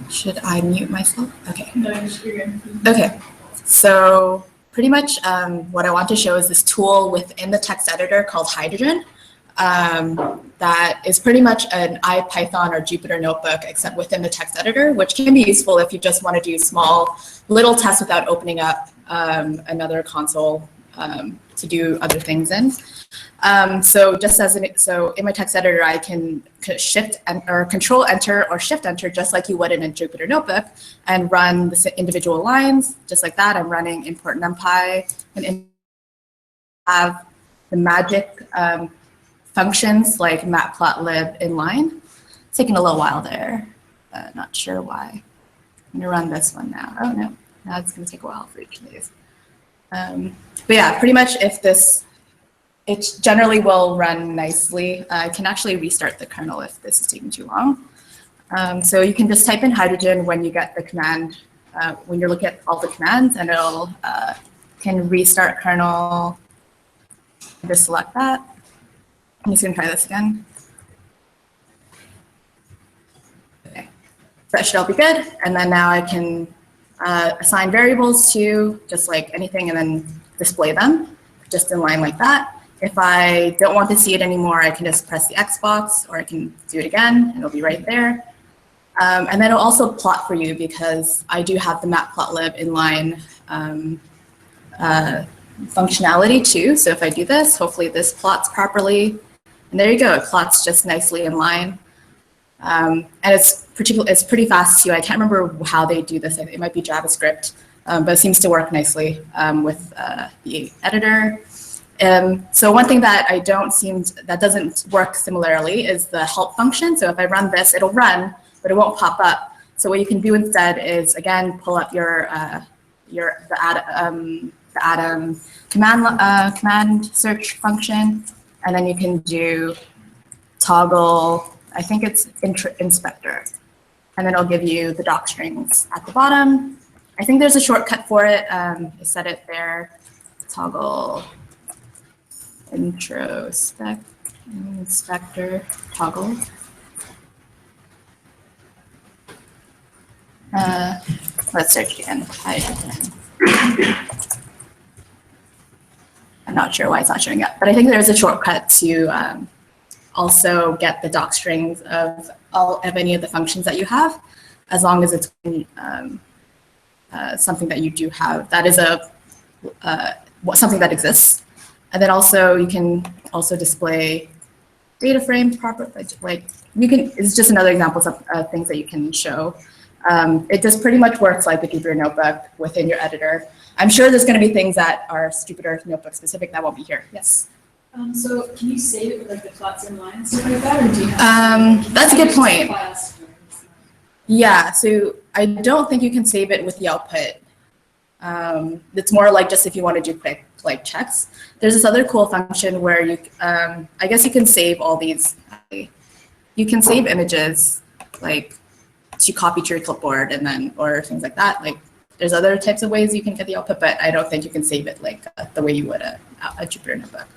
Should I mute myself? Okay. Okay. So pretty much what I want to show is this tool within the text editor called Hydrogen. That is pretty much an IPython or Jupyter notebook, except within the text editor, which can be useful if you just want to do small little tests without opening up another console to do other things in. So in my text editor, I can control enter or shift enter, just like you would in a Jupyter notebook, and run the individual lines, just like that. I'm running import NumPy and have the magic functions like matplotlib inline. It's taking a little while there, not sure why. I'm gonna run this one now. Oh no, now it's gonna take a while for each of these. But yeah, pretty much it generally will run nicely. I can actually restart the kernel if this is taking too long. So you can just type in hydrogen when you get the command, when you're looking at all the commands, and it'll can restart kernel. Just select that. I'm just gonna try this again. Okay, that should all be good. And then now I can assign variables to just like anything and then display them just in line like that. If I don't want to see it anymore, I can just press the X box, or I can do it again and it'll be right there. And then it'll also plot for you because I do have the matplotlib inline functionality too. So if I do this, hopefully this plots properly. And there you go, it plots just nicely in line. And it's pretty fast too. I can't remember how they do this. It might be JavaScript, but it seems to work nicely with the editor. So one thing that that doesn't work similarly is the help function. So if I run this, it'll run, but it won't pop up. So what you can do instead is again pull up the Atom command search function, and then you can do toggle. I think it's inspector, and then it'll give you the doc strings at the bottom. I think there's a shortcut for it. I set it there. Toggle inspector toggle. Let's search again. I'm not sure why it's not showing up, but I think there's a shortcut to also get the doc strings of any of the functions that you have, as long as it's something that you do have. That is something that exists. And then also you can also display data frames properly. It's just another example of things that you can show. It just pretty much works like the Jupyter notebook within your editor. I'm sure there's going to be things that are Jupyter notebook specific that won't be here. Yes. So can you save it with like the plots and lines stuff like that, or do you have that's a good point. Yeah, so I don't think you can save it with the output. It's more like just if you want to do quick like checks. There's this other cool function where you, I guess you can save all these. You can save images like to copy to your clipboard and then, or things like that. Like there's other types of ways you can get the output, but I don't think you can save it like the way you would a Jupyter notebook.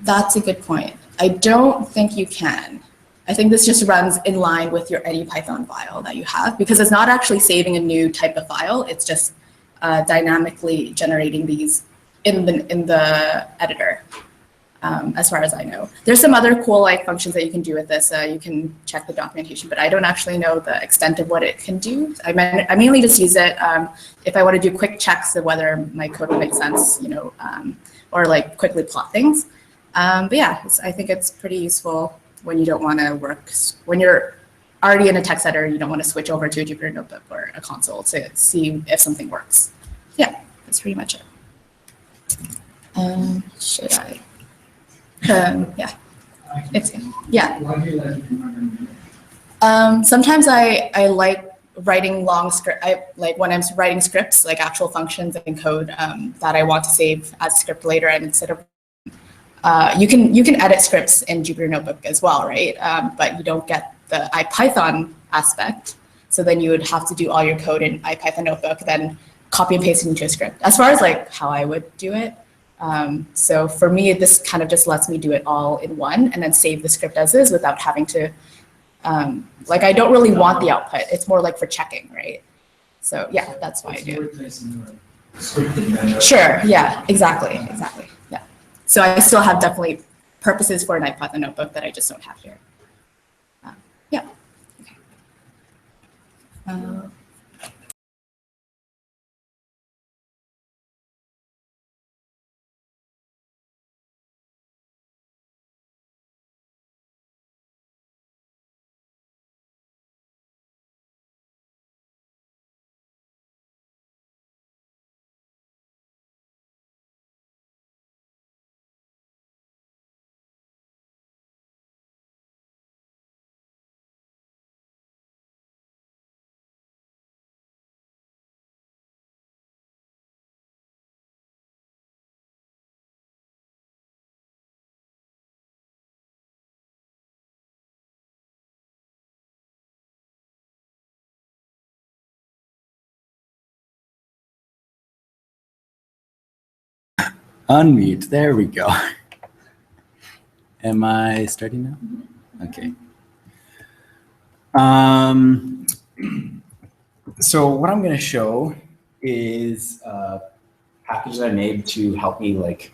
That's a good point. I don't think you can. I think this just runs in line with your any Python file that you have, because it's not actually saving a new type of file. It's just dynamically generating these in the editor, as far as I know. There's some other cool like functions that you can do with this. You can check the documentation, but I don't actually know the extent of what it can do. I mainly just use it if I want to do quick checks of whether my code will make sense, or like quickly plot things. But yeah, I think it's pretty useful when you don't want to work, when you're already in a text editor, you don't want to switch over to a Jupyter notebook or a console to see if something works. Yeah, that's pretty much it. Should I? Yeah, it's yeah. Sometimes I like writing long script. Like when I'm writing scripts, like actual functions and code that I want to save as script later, and instead of you can edit scripts in Jupyter Notebook as well, right? But you don't get the IPython aspect. So then you would have to do all your code in IPython Notebook, then copy and paste it into a script. As far as like how I would do it, So for me, this kind of just lets me do it all in one and then save the script as is without having to, like I don't really want the output. It's more like for checking, right? So yeah, that's why I do it. Sure, yeah, exactly, yeah. So I still have definitely purposes for an IPython notebook that I just don't have here. Yeah. Okay. Unmute, there we go. Am I starting now? Okay. So what I'm going to show is a package that I made to help me like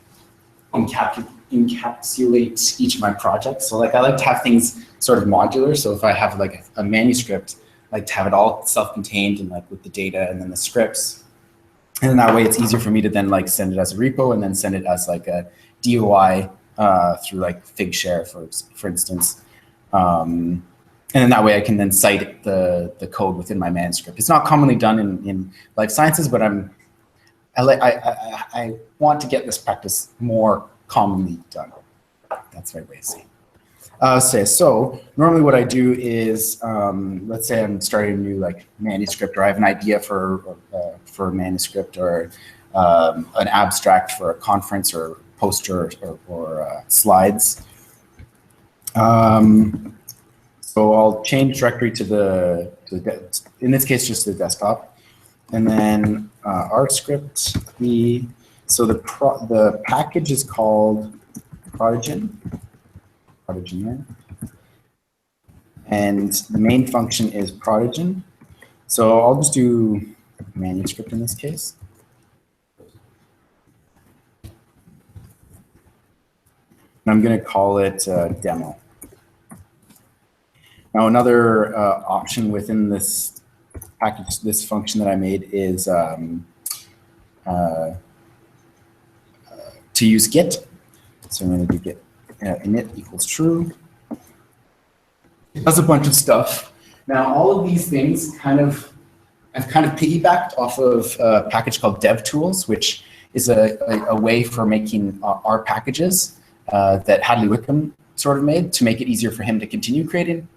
encapsulate each of my projects. So like I like to have things sort of modular. So if I have like a manuscript, I like to have it all self-contained and like with the data and then the scripts. And then that way it's easier for me to then like send it as a repo and then send it as like a DOI through like Figshare, for instance. And then that way I can then cite the code within my manuscript. It's not commonly done in life sciences, but I want to get this practice more commonly done. That's my way of saying it. So normally what I do is, let's say I'm starting a new like manuscript, or I have an idea for a manuscript, or an abstract for a conference or poster or slides. So I'll change directory to in this case just the desktop, and then our script. So the package is called prodigenr. And the main function is prodigen. So I'll just do manuscript in this case. And I'm going to call it demo. Now another option within this package, this function that I made is to use git. So I'm going to do git init equals true. It does a bunch of stuff. Now, all of these things I've kind of piggybacked off of a package called DevTools, which is a way for making our packages that Hadley Wickham sort of made to make it easier for him to continue creating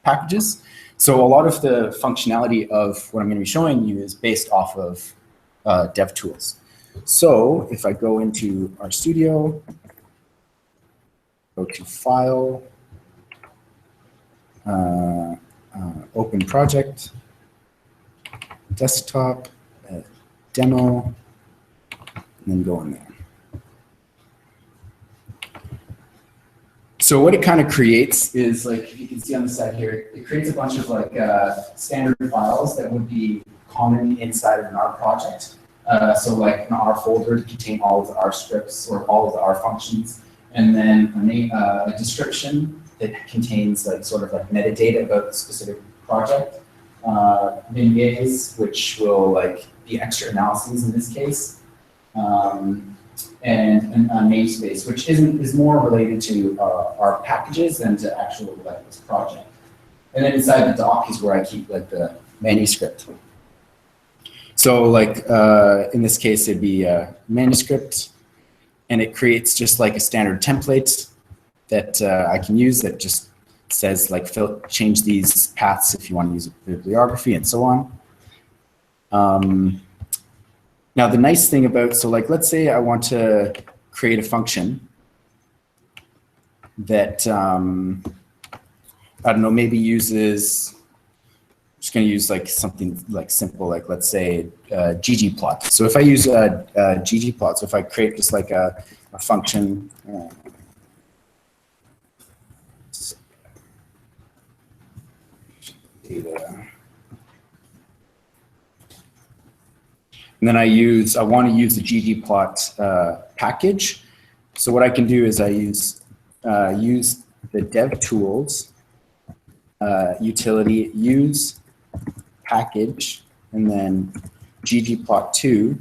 packages. So a lot of the functionality of what I'm going to be showing you is based off of DevTools. So if I go into our studio, go to File, open project, desktop, demo, and then go in there. So what it kind of creates is, like you can see on the side here, it creates a bunch of like standard files that would be common inside of an R project. So like an R folder to contain all of our scripts or all of our functions, and then a description that contains like sort of like metadata about the specific project. Menus, which will like be extra analyses in this case, and a namespace, which is more related to our packages than to actual like this project. And then inside the doc is where I keep like the manuscript. So like in this case, it'd be a manuscript, and it creates just like a standard template that I can use that just says like change these paths if you want to use a bibliography and so on. Now the nice thing about, so like let's say I want to create a function that I don't know, maybe uses just going to use like something like simple, like let's say ggplot. So if I use ggplot, so if I create just like a function, data. And then I want to use the ggplot package. So what I can do is I use the dev tools utility use package and then ggplot2.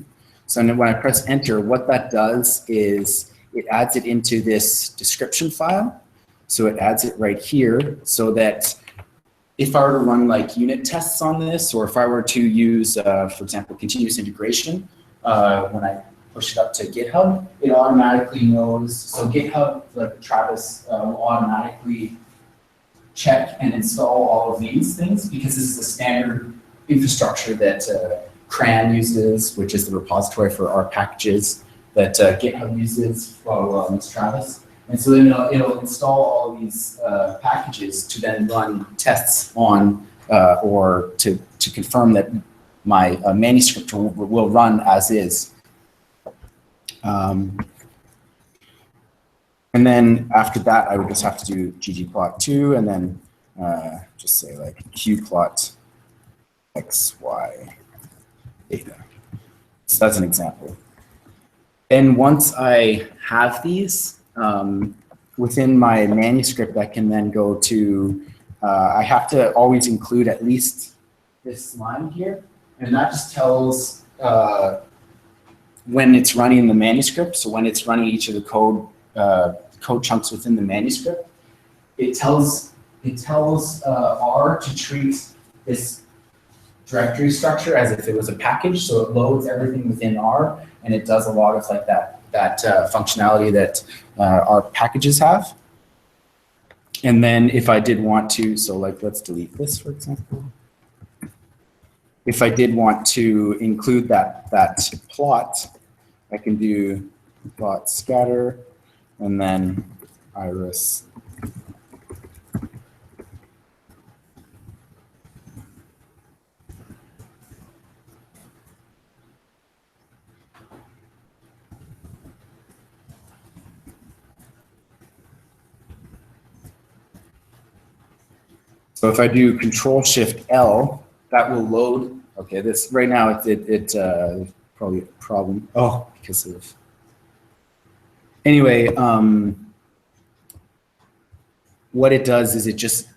So then when I press enter, what that does is it adds it into this description file. So it adds it right here so that if I were to run like unit tests on this, or if I were to use, for example, continuous integration, when I push it up to GitHub, it automatically knows. So GitHub, like Travis, will automatically check and install all of these things because this is a standard infrastructure that CRAN uses, which is the repository for our packages that GitHub uses. Well, it's Travis. And so then it'll install all of these packages to then run tests on or to confirm that my manuscript will run as is. And then after that, I would just have to do ggplot2 and then just say like qplot xy data. So that's an example. And once I have these, within my manuscript, I can then go to, I have to always include at least this line here, and that just tells when it's running the manuscript. So when it's running each of the code chunks within the manuscript, it tells R to treat this directory structure as if it was a package. So it loads everything within R, and it does a lot of like that functionality that our packages have. And then if I did want to, so like let's delete this, for example. If I did want to include that plot, I can do plot scatter and then iris. So if I do Control-Shift-L, that will load. Okay, this right now it's probably a problem. Oh, because of. Anyway, what it does is it just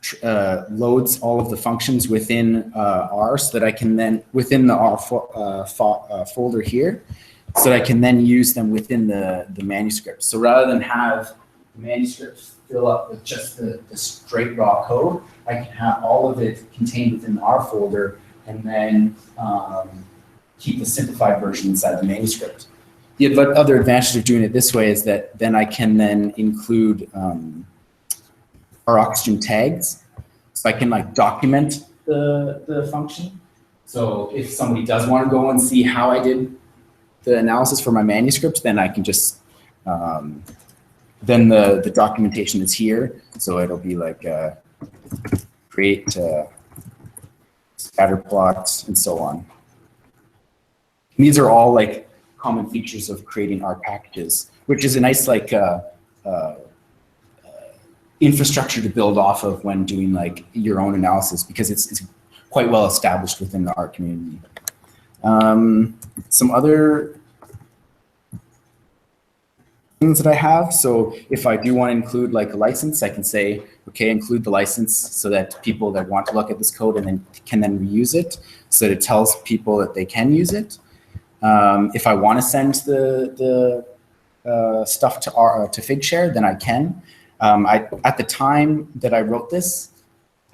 loads all of the functions within R, so that I can then within the R folder here, so that I can then use them within the manuscript. So rather than have the manuscript fill up with just the straight raw code, I can have all of it contained within the R folder and then keep the simplified version inside the manuscript. The other advantage of doing it this way is that then I can then include our oxygen tags. So I can like document the function. So if somebody does want to go and see how I did the analysis for my manuscript, then I can just, then the documentation is here. So it'll be like create scatter plots and so on. And these are all like common features of creating R packages, which is a nice like infrastructure to build off of when doing like your own analysis, because it's quite well established within the R community. Some other things that I have. So if I do want to include like a license, I can say, okay, include the license so that people that want to look at this code and then can then reuse it, so that it tells people that they can use it. If I want to send the stuff to Figshare, then I can. At the time that I wrote this,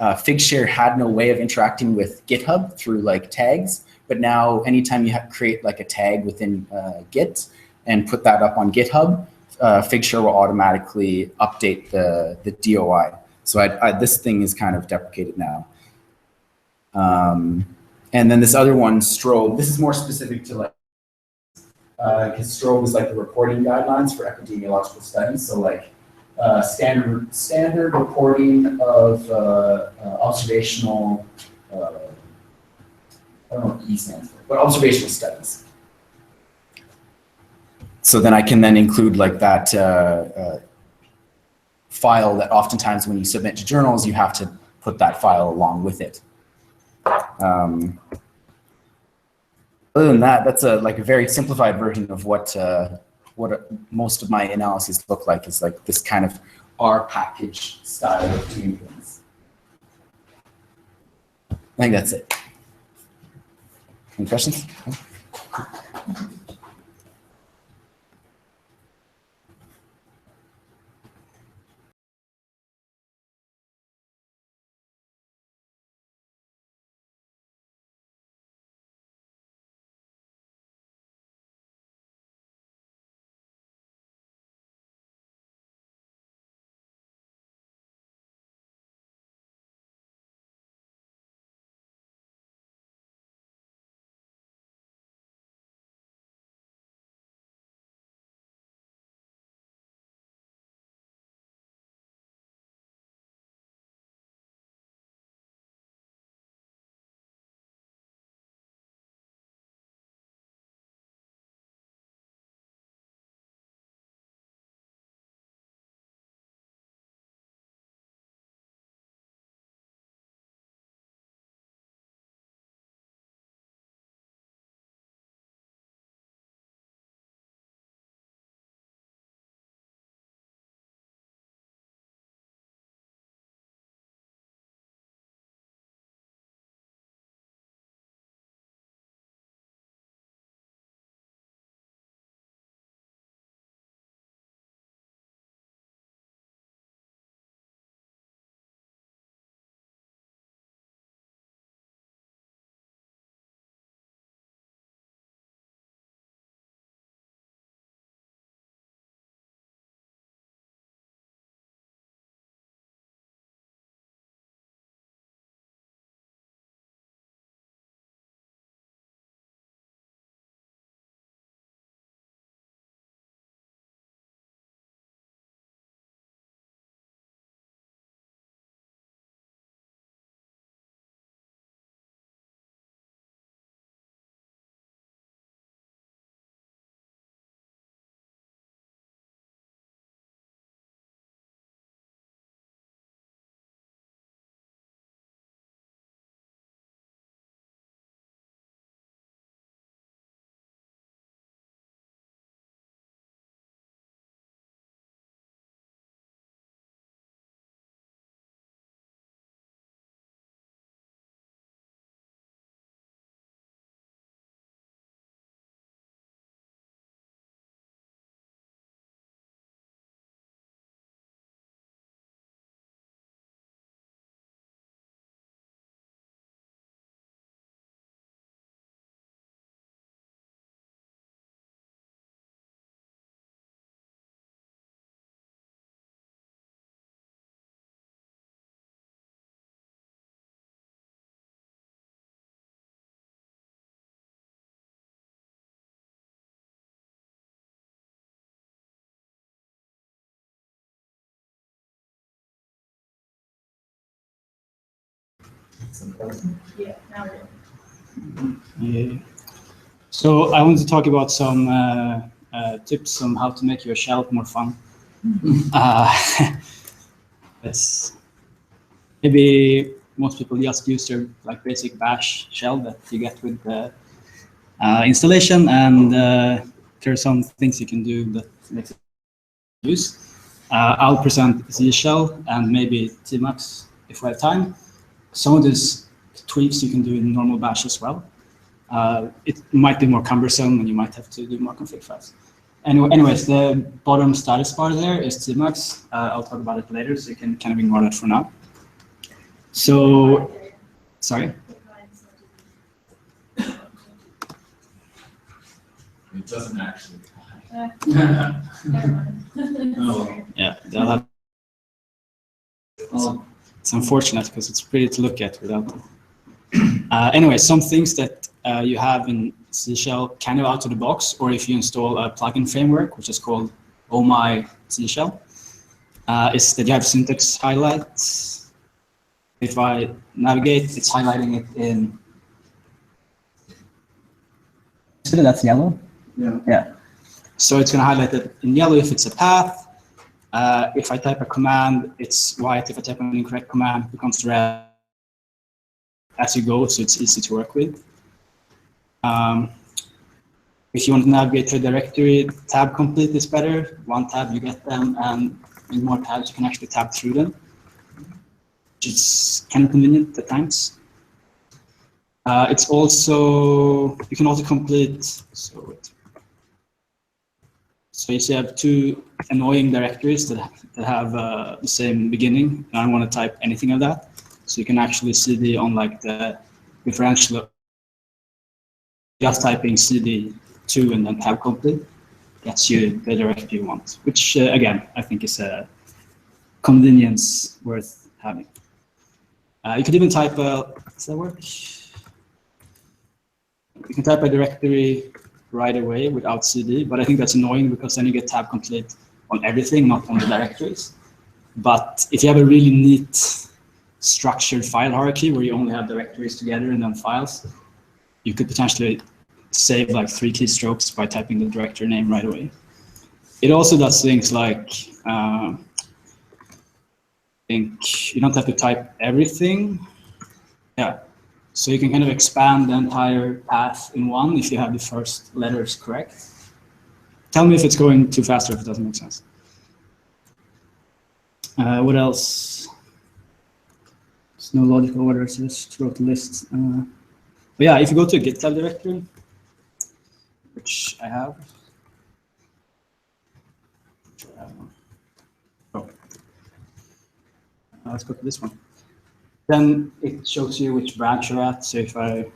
Figshare had no way of interacting with GitHub through like tags, but now anytime you create like a tag within Git and put that up on GitHub, Figshare will automatically update the DOI. So this thing is kind of deprecated now. And then this other one, Strobe, this is more specific to like, because Strobe is like the reporting guidelines for epidemiological studies. So like standard reporting of observational I don't know what E stands for, but observational studies. So then I can then include like that file that oftentimes when you submit to journals, you have to put that file along with it. Other than that, that's like a very simplified version of what most of my analyses look like. Is like this kind of R package style of doing things. I think that's it. Any questions? Yeah, now we're good. Yeah. So I want to talk about some tips on how to make your shell more fun. It's maybe most people just use their like basic bash shell that you get with the installation, and there are some things you can do that makes it use. I'll present Z shell and maybe tmux if we have time. Some of these tweaks you can do in normal bash as well. It might be more cumbersome and you might have to do more config files. Anyways, the bottom status bar there is tmux. I'll talk about it later, so you can kind of ignore that for now. So, sorry? It doesn't actually. Oh. Yeah, they'll have. It's unfortunate because it's pretty to look at without them. Anyway, some things that you have in C Shell kind of out of the box, or if you install a plugin framework, which is called Oh My C Shell, is that you have syntax highlights. If I navigate, it's highlighting it in So that's yellow. Yeah. Yeah. So it's going to highlight it in yellow if it's a path. If I type a command, it's white. If I type an incorrect command, it becomes red as you go, so it's easy to work with. If you want to navigate to a directory, tab complete is better. One tab, you get them, and in more tabs, you can actually tab through them, which is kind of convenient at times. It's also, you can also complete, so you see I have two annoying directories that have the same beginning, and I want to type anything of that. So you can actually CD on like the differential, just typing CD2 and then tab complete gets you the directory you want, which again, I think is a convenience worth having. You could even type does that work? You can type a directory right away without CD, but I think that's annoying because then you get tab complete on everything, not on the directories. But if you have a really neat structured file hierarchy where you only have directories together and then files, you could potentially save like 3 keystrokes by typing the directory name right away. It also does things like, I think you don't have to type everything. Yeah. So you can kind of expand the entire path in one if you have the first letters correct. Tell me if it's going too fast or if it doesn't make sense. What else? There's no logical order, so just wrote the list. But yeah, if you go to a GitLab directory, which I have. Let's go to this one. Then it shows you which branch you're at. So if I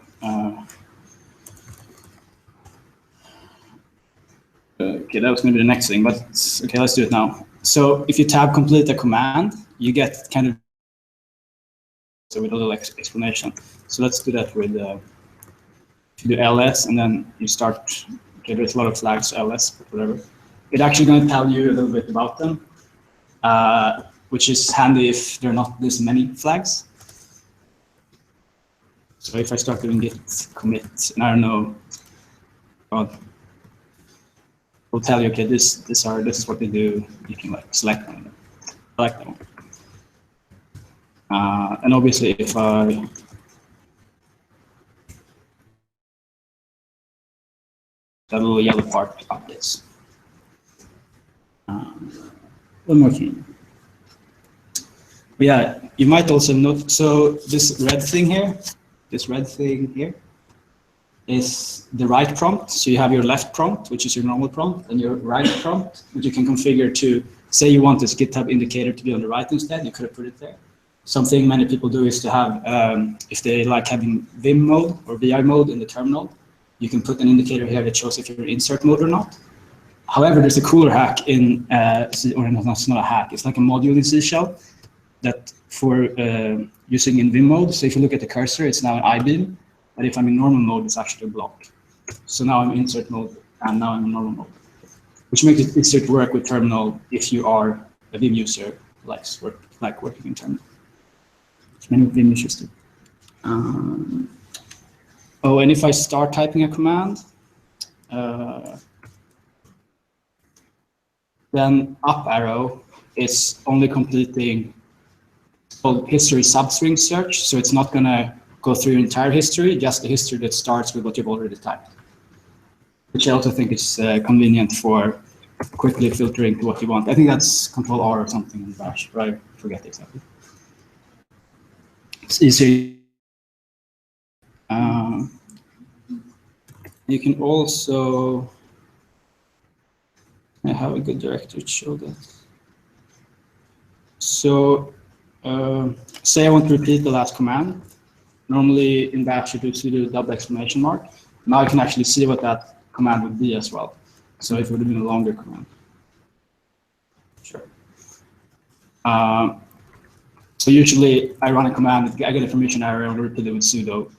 okay, that was going to be the next thing, but okay, let's do it now. So if you tab complete a command, you get kind of with a little explanation. So let's do that with do ls, and then you start. Okay, there's a lot of flags, ls, but whatever. It's actually going to tell you a little bit about them, which is handy if there are not this many flags. So if I start doing git commit, and I don't know, well, we'll tell you, okay, this is what they do. You can like select one of them. I like that one. And obviously, if I that little yellow part updates. One more thing. But yeah, you might also note. So this red thing here is the right prompt. So you have your left prompt, which is your normal prompt, and your right prompt, which you can configure to, say you want this GitHub indicator to be on the right instead, you could have put it there. Something many people do is to have, if they like having Vim mode or VI mode in the terminal, you can put an indicator here that shows if you're in insert mode or not. However, there's a cooler hack in, or no, it's not a hack, it's like a module in C Shell that for using in Vim mode. So if you look at the cursor, it's now an IBeam, but if I'm in normal mode, it's actually a block. So now I'm in insert mode, and now I'm in normal mode, which makes it easier to work with terminal if you are a Vim user, like working in terminal. Many Vim users do. Oh, and if I start typing a command, then up arrow is only completing history substring search, so it's not going to go through your entire history, just the history that starts with what you've already typed, which I also think is convenient for quickly filtering to what you want. I think that's Control R or something in Bash, but I forget exactly. It's easier. You can also have a good directory to show that. So say I want to repeat the last command. Normally in Bash you do sudo double exclamation mark. Now I can actually see what that command would be as well. So it would have been a longer command. Sure. So usually I run a command, I get a permission error and repeat it with sudo.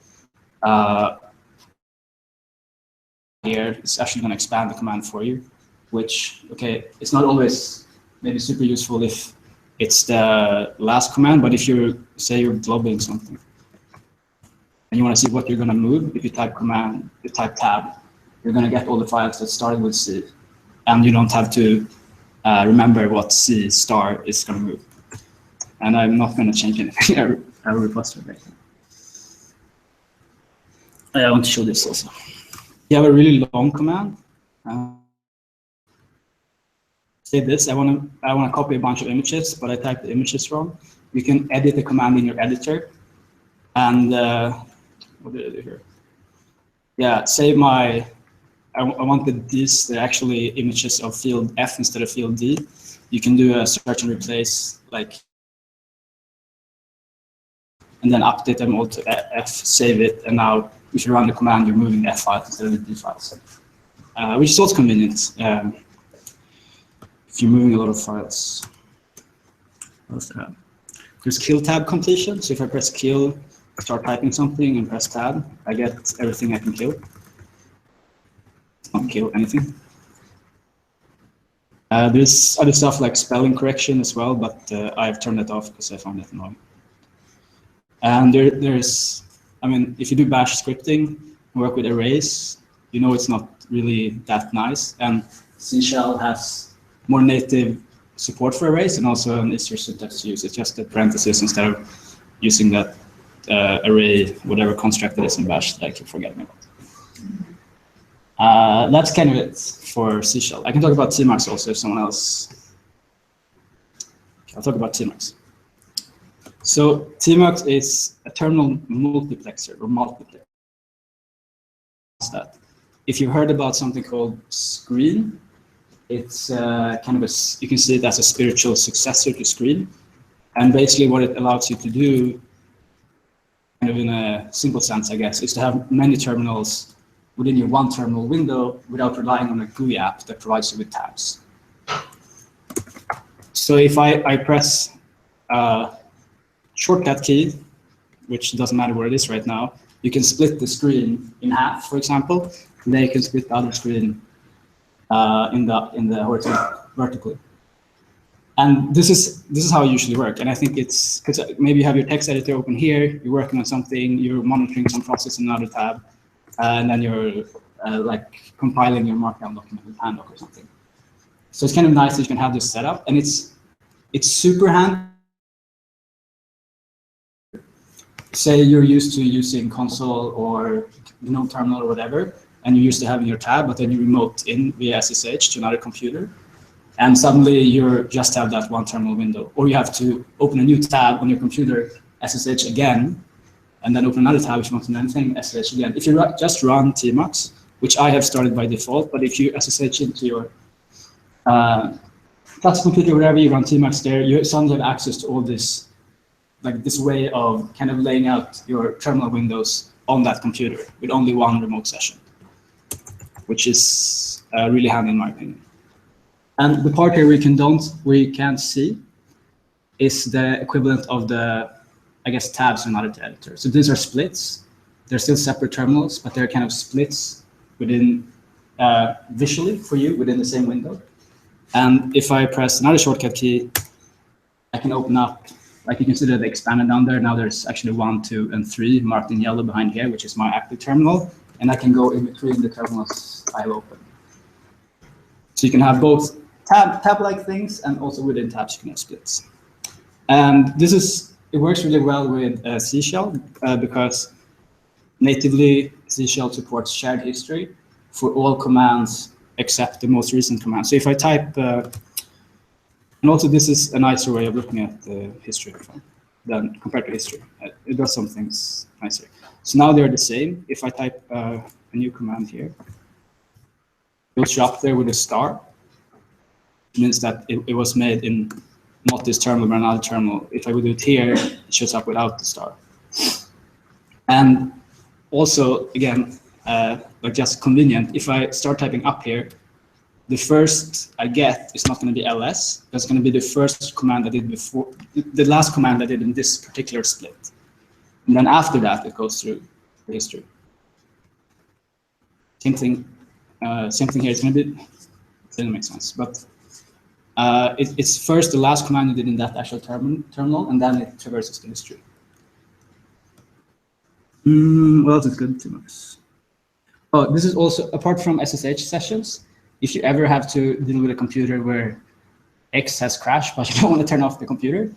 Here it's actually going to expand the command for you, which, okay, it's not always maybe super useful if it's the last command, but if you say you're globbing something and you want to see what you're going to move, if you type command, you type tab, you're going to get all the files that started with C, and you don't have to remember what C star is going to move. And I'm not going to change anything. I will repository right now. I want to show this also. You have a really long command. Say this, I want to copy a bunch of images, but I typed the images wrong. You can edit the command in your editor. And what did I do here? Yeah, say I wanted these, they're actually images of field F instead of field D. You can do a search and replace, like, and then update them all to F, save it, and now if you run the command, you're moving the F files instead of the D files, which is also convenient if you're moving a lot of files. What else do I have? There's kill tab completion, so if I press kill, start typing something and press tab, I get everything I can kill. Not kill anything. There's other stuff like spelling correction as well, but I've turned that off because I found it annoying. And there's, I mean, if you do bash scripting, work with arrays, you know it's not really that nice. And C Shell has more native support for arrays and also an easier syntax to use. It's just a parenthesis instead of using that array, whatever construct it is in bash that I keep forgetting about. That's kind of it for C Shell. I can talk about tmux also if someone else. I'll talk about tmux. So tmux is a terminal multiplexer or multiplexer. That if you've heard about something called screen, it's kind of you can see it as a spiritual successor to screen. And basically what it allows you to do, kind of in a simple sense, I guess, is to have many terminals within your one terminal window without relying on a GUI app that provides you with tabs. So if I press shortcut key, which doesn't matter what it is right now, you can split the screen in half, for example, and then you can split the other screen in the horizontal vertically. And this is how it usually work. And I think it's because maybe you have your text editor open here, you're working on something, you're monitoring some process in another tab, and then you're like compiling your markdown document with Pandoc or something. So it's kind of nice that you can have this set up, and it's super handy. Say you're used to using console or GNOME terminal or whatever, and you're used to having your tab, but then you remote in via SSH to another computer, and suddenly you just have that one terminal window, or you have to open a new tab on your computer, SSH again, and then open another tab if you want to do anything, SSH again. If you just run tmux, which I have started by default, but if you SSH into your touch computer, wherever you run tmux there, you suddenly have access to all this, like this way of kind of laying out your terminal windows on that computer with only one remote session, which is really handy in my opinion. And the part here we can't see is the equivalent of the, I guess, tabs in another editor. So these are splits. They're still separate terminals, but they're kind of splits within visually for you within the same window. And if I press another shortcut key, I can open up, like you can see that they expanded down there. Now there's actually 1, 2, and 3 marked in yellow behind here, which is my active terminal. And I can go in between the terminals I have open. So you can have both tab-like things, and also within tabs you can have splits. And it works really well with C Shell because natively C Shell supports shared history for all commands except the most recent command. So if I type, and also this is a nicer way of looking at the history than compared to history. It does some things nicer. So now they're the same. If I type a new command here, it will show up there with a star. It means that it was made in not this terminal, but another terminal. If I would do it here, it shows up without the star. And also, again, like just convenient, if I start typing up here, the first I get is not going to be ls. That's going to be the first command I did before, the last command I did in this particular split. And then after that, it goes through the history. Same thing here. It's going to be, it didn't make sense, but it's first the last command you did in that actual terminal, and then it traverses the history. What else is good? tmux. Oh, this is also, apart from SSH sessions, if you ever have to deal with a computer where X has crashed, but you don't want to turn off the computer,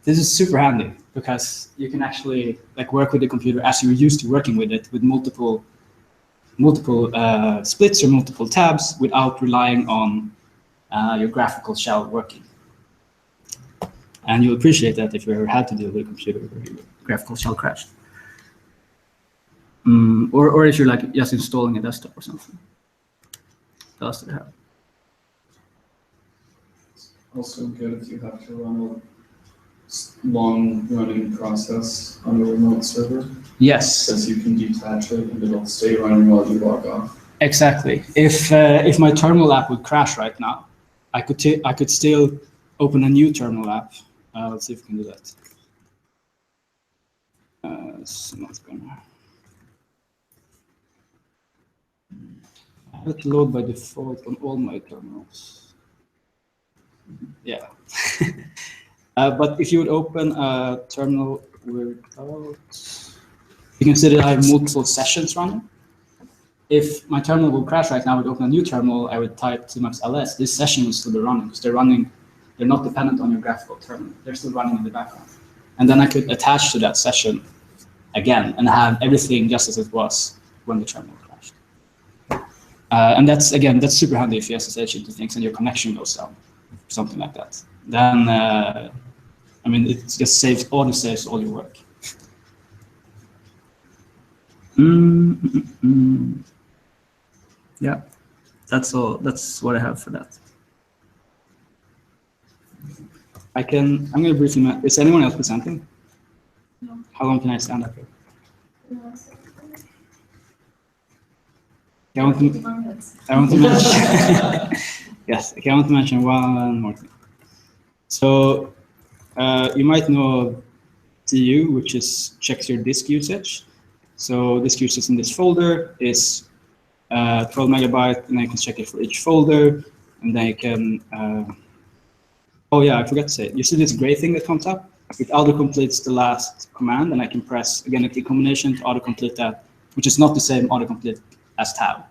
this is super handy because you can actually like work with the computer as you're used to working with it, with multiple splits or multiple tabs without relying on your graphical shell working. And you'll appreciate that if you ever had to deal with a computer where your graphical shell crashed. Or if you're like just installing a desktop or something. What else did I have? Also good if you have to run a long-running process on a remote server. Yes. Because you can detach it and it'll stay running while you log off. Exactly. If my terminal app would crash right now, I could still open a new terminal app. Let's see if we can do that. It's not gonna. I have it load by default on all my terminals. Yeah. But if you would open a terminal without, you can see that I have multiple sessions running. If my terminal will crash right now, I would open a new terminal, I would type tmux ls, this session will still be running because they're not dependent on your graphical terminal. They're still running in the background. And then I could attach to that session again and have everything just as it was when the terminal crashed. And that's super handy if you SSH into things and your connection goes down, something like that. Then, I mean, it just saves all your work. Yeah, that's all. That's what I have for that. I'm going to briefly. Is anyone else presenting? No. How long can I stand up here? I want to mention. Yes, okay, I want to mention one more thing. So you might know TU, which is checks your disk usage. So disk usage in this folder is 12 megabyte, and I can check it for each folder, and then you can. Oh yeah, I forgot to say. You see this gray thing that comes up? It autocompletes the last command, and I can press again a key combination to autocomplete that, which is not the same autocomplete as tab.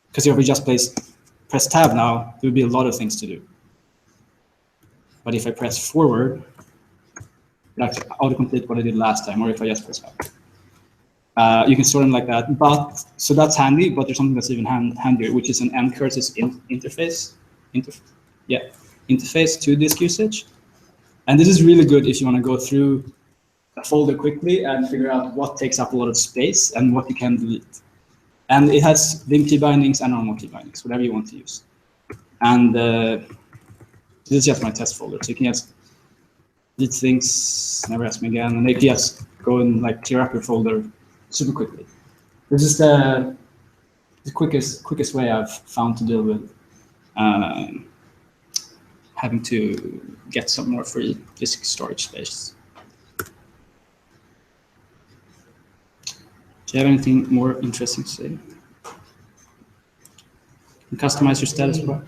Because if we just press tab now, there will be a lot of things to do. But if I press forward, it actually autocomplete what I did last time, or if I just press back. You can store them like that. So that's handy, but there's something that's even handier, which is an mcurses interface to disk usage. And this is really good if you want to go through a folder quickly and figure out what takes up a lot of space and what you can delete. And it has link key bindings and normal key bindings, whatever you want to use. And this is just my test folder, so you can just delete things, never ask me again, and they can just go and like clear up your folder super quickly. This is the quickest way I've found to deal with having to get some more free disk storage space. Do you have anything more interesting to say? You can customize your status bar.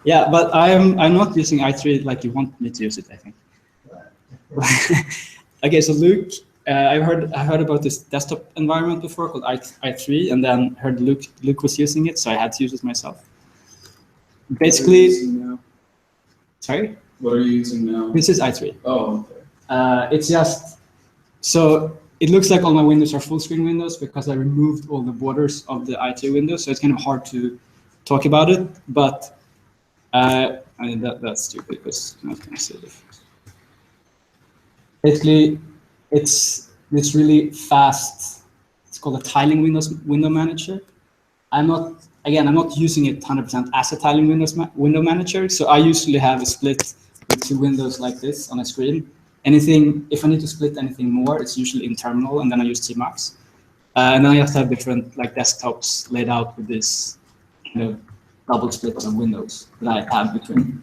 Yeah, but I'm not using i3 like you want me to use it, I think. Okay, so Luke, I heard about this desktop environment before called i3, and then heard Luke was using it, so I had to use it myself. Basically, sorry? What are you using now? This is i3. Oh, okay. It's just, so it looks like all my windows are full screen windows because I removed all the borders of the i3 window, so it's kind of hard to talk about it, but I mean, that's stupid because I'm not going to say it. Basically, it's this really fast, it's called a tiling window manager. I'm not using it 100% as a tiling window manager, so I usually have a split with two windows like this on a screen. If I need to split anything more, it's usually in terminal, and then I use tmux. And then I just have different like desktops laid out with this kind of double splits of windows that I have between.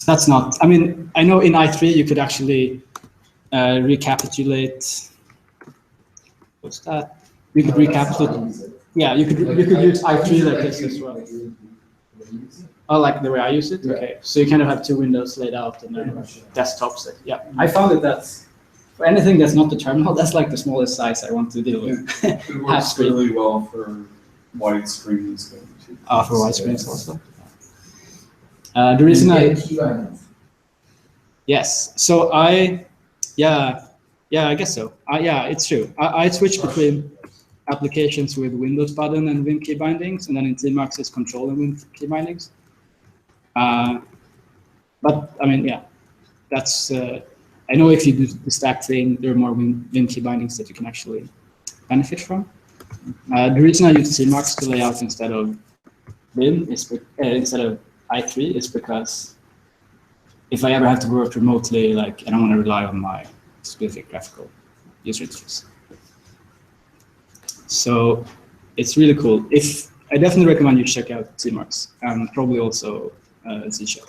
That's not, I mean, I know in i3 you could actually recapitulate, what's that? You could recapitulate, yeah, you could use i3 like this as well. Oh, like the way I use it? Yeah. Okay, so you kind of have two windows laid out and then desktops. Yeah, I found it that's for anything that's not the terminal, that's like the smallest size I want to deal with. It works screen. really well for wide screens. Though, too. For wide screens also. The reason yes, so I guess so. Yeah, it's true. I switch between applications with Windows button and Vim key bindings, and then in tmux it's control and Vim key bindings. But I mean, yeah, that's. I know if you do the stack thing, there are more Vim key bindings that you can actually benefit from. The reason I use tmux to lay out instead of Vim is instead of i3 is because if I ever have to work remotely, like I don't want to rely on my specific graphical user interface. So it's really cool. I definitely recommend you check out tmux and probably also Z Shell.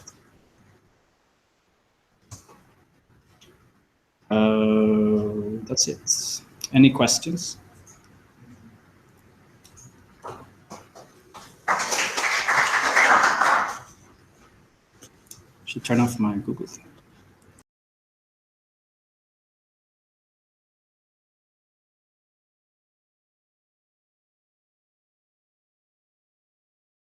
That's it. Any questions? Should turn off my Google thing.